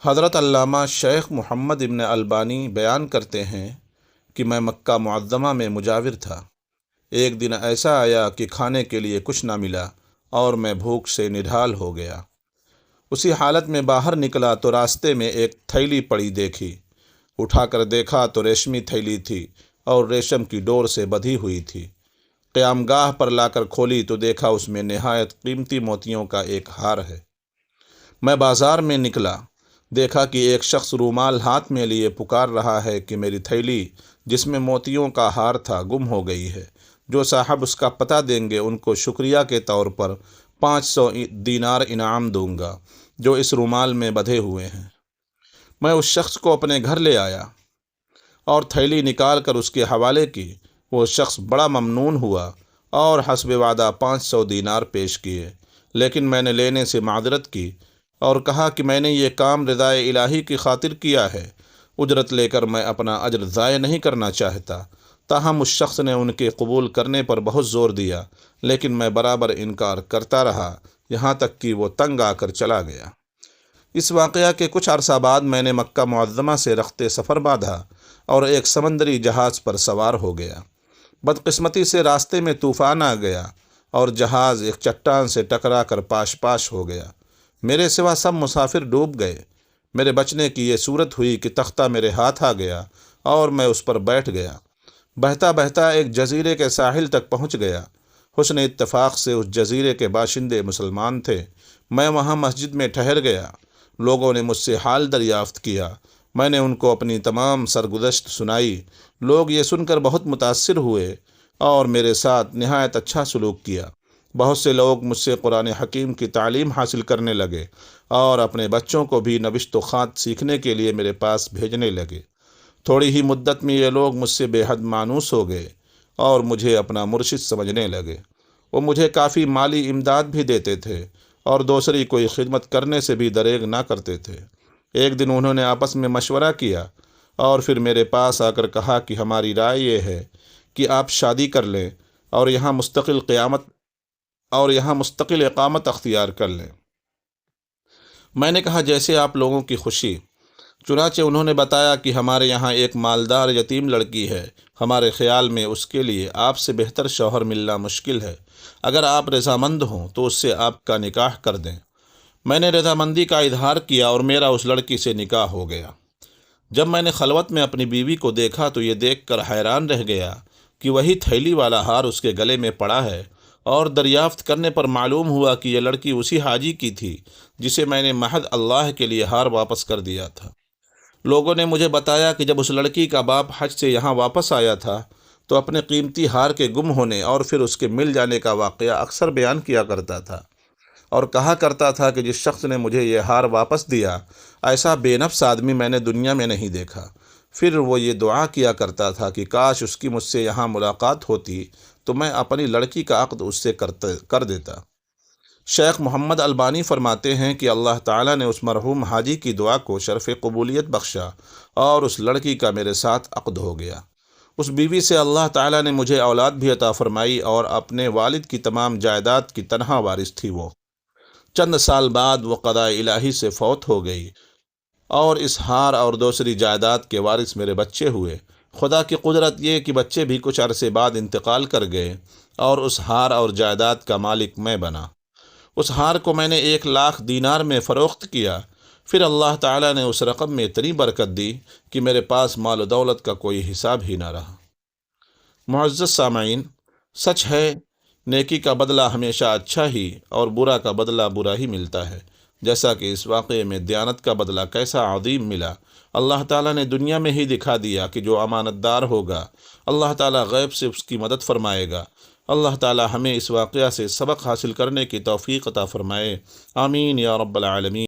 حضرت علامہ شیخ محمد ابن البانی بیان کرتے ہیں کہ میں مکہ معظمہ میں مجاور تھا۔ ایک دن ایسا آیا کہ کھانے کے لیے کچھ نہ ملا اور میں بھوک سے نڈھال ہو گیا۔ اسی حالت میں باہر نکلا تو راستے میں ایک تھیلی پڑی دیکھی۔ اٹھا کر دیکھا تو ریشمی تھیلی تھی اور ریشم کی ڈور سے بندھی ہوئی تھی۔ قیام گاہ پر لا کر کھولی تو دیکھا اس میں نہایت قیمتی موتیوں کا ایک ہار ہے۔ میں بازار میں نکلا، دیکھا کہ ایک شخص رومال ہاتھ میں لیے پکار رہا ہے کہ میری تھیلی جس میں موتیوں کا ہار تھا گم ہو گئی ہے، جو صاحب اس کا پتہ دیں گے ان کو شکریہ کے طور پر 500 دینار انعام دوں گا جو اس رومال میں بندھے ہوئے ہیں۔ میں اس شخص کو اپنے گھر لے آیا اور تھیلی نکال کر اس کے حوالے کی۔ وہ شخص بڑا ممنون ہوا اور حسب وعدہ 500 دینار پیش کیے، لیکن میں نے لینے سے معذرت کی اور کہا کہ میں نے یہ کام رضائے الہی کی خاطر کیا ہے، اجرت لے کر میں اپنا اجر ضائع نہیں کرنا چاہتا۔ تاہم اس شخص نے ان کے قبول کرنے پر بہت زور دیا، لیکن میں برابر انکار کرتا رہا، یہاں تک کہ وہ تنگ آ کر چلا گیا۔ اس واقعہ کے کچھ عرصہ بعد میں نے مکہ معظمہ سے رخت سفر باندھا اور ایک سمندری جہاز پر سوار ہو گیا۔ بدقسمتی سے راستے میں طوفان آ گیا اور جہاز ایک چٹان سے ٹکرا کر پاش پاش ہو گیا۔ میرے سوا سب مسافر ڈوب گئے۔ میرے بچنے کی یہ صورت ہوئی کہ تختہ میرے ہاتھ آ گیا اور میں اس پر بیٹھ گیا۔ بہتا بہتا ایک جزیرے کے ساحل تک پہنچ گیا۔ حسن اتفاق سے اس جزیرے کے باشندے مسلمان تھے۔ میں وہاں مسجد میں ٹھہر گیا۔ لوگوں نے مجھ سے حال دریافت کیا۔ میں نے ان کو اپنی تمام سرگزشت سنائی۔ لوگ یہ سن کر بہت متاثر ہوئے اور میرے ساتھ نہایت اچھا سلوک کیا۔ بہت سے لوگ مجھ سے قرآن حکیم کی تعلیم حاصل کرنے لگے اور اپنے بچوں کو بھی نوشت و خط سیکھنے کے لیے میرے پاس بھیجنے لگے۔ تھوڑی ہی مدت میں یہ لوگ مجھ سے بے حد مانوس ہو گئے اور مجھے اپنا مرشد سمجھنے لگے۔ وہ مجھے کافی مالی امداد بھی دیتے تھے اور دوسری کوئی خدمت کرنے سے بھی دریغ نہ کرتے تھے۔ ایک دن انہوں نے آپس میں مشورہ کیا اور پھر میرے پاس آ کر کہا کہ ہماری رائے یہ ہے کہ آپ شادی کر لیں اور یہاں مستقل اقامت اختیار کر لیں۔ میں نے کہا جیسے آپ لوگوں کی خوشی۔ چنانچہ انہوں نے بتایا کہ ہمارے یہاں ایک مالدار یتیم لڑکی ہے، ہمارے خیال میں اس کے لیے آپ سے بہتر شوہر ملنا مشکل ہے۔ اگر آپ رضامند ہوں تو اس سے آپ کا نکاح کر دیں۔ میں نے رضامندی کا اظہار کیا اور میرا اس لڑکی سے نکاح ہو گیا۔ جب میں نے خلوت میں اپنی بیوی کو دیکھا تو یہ دیکھ کر حیران رہ گیا کہ وہی تھیلی والا ہار اس کے گلے میں پڑا ہے، اور دریافت کرنے پر معلوم ہوا کہ یہ لڑکی اسی حاجی کی تھی جسے میں نے محض اللہ کے لیے ہار واپس کر دیا تھا۔ لوگوں نے مجھے بتایا کہ جب اس لڑکی کا باپ حج سے یہاں واپس آیا تھا تو اپنے قیمتی ہار کے گم ہونے اور پھر اس کے مل جانے کا واقعہ اکثر بیان کیا کرتا تھا اور کہا کرتا تھا کہ جس شخص نے مجھے یہ ہار واپس دیا، ایسا بے نفس آدمی میں نے دنیا میں نہیں دیکھا۔ پھر وہ یہ دعا کیا کرتا تھا کہ کاش اس کی مجھ سے یہاں ملاقات ہوتی تو میں اپنی لڑکی کا عقد اس سے کر دیتا۔ شیخ محمد البانی فرماتے ہیں کہ اللہ تعالیٰ نے اس مرحوم حاجی کی دعا کو شرف قبولیت بخشا اور اس لڑکی کا میرے ساتھ عقد ہو گیا۔ اس بیوی سے اللہ تعالیٰ نے مجھے اولاد بھی عطا فرمائی اور اپنے والد کی تمام جائیداد کی تنہا وارث تھی وہ۔ چند سال بعد وہ قضاء الہی سے فوت ہو گئی اور اس ہار اور دوسری جائیداد کے وارث میرے بچے ہوئے۔ خدا کی قدرت یہ کہ بچے بھی کچھ عرصے بعد انتقال کر گئے اور اس ہار اور جائیداد کا مالک میں بنا۔ اس ہار کو میں نے 1,00,000 دینار میں فروخت کیا۔ پھر اللہ تعالیٰ نے اس رقم میں اتنی برکت دی کہ میرے پاس مال و دولت کا کوئی حساب ہی نہ رہا۔ معزز سامعین، سچ ہے نیکی کا بدلہ ہمیشہ اچھا ہی اور برا کا بدلہ برا ہی ملتا ہے، جیسا کہ اس واقعے میں دیانت کا بدلہ کیسا عظیم ملا۔ اللہ تعالیٰ نے دنیا میں ہی دکھا دیا کہ جو امانت دار ہوگا اللہ تعالیٰ غیب سے اس کی مدد فرمائے گا۔ اللہ تعالیٰ ہمیں اس واقعہ سے سبق حاصل کرنے کی توفیق عطا فرمائے۔ آمین یا رب العالمین۔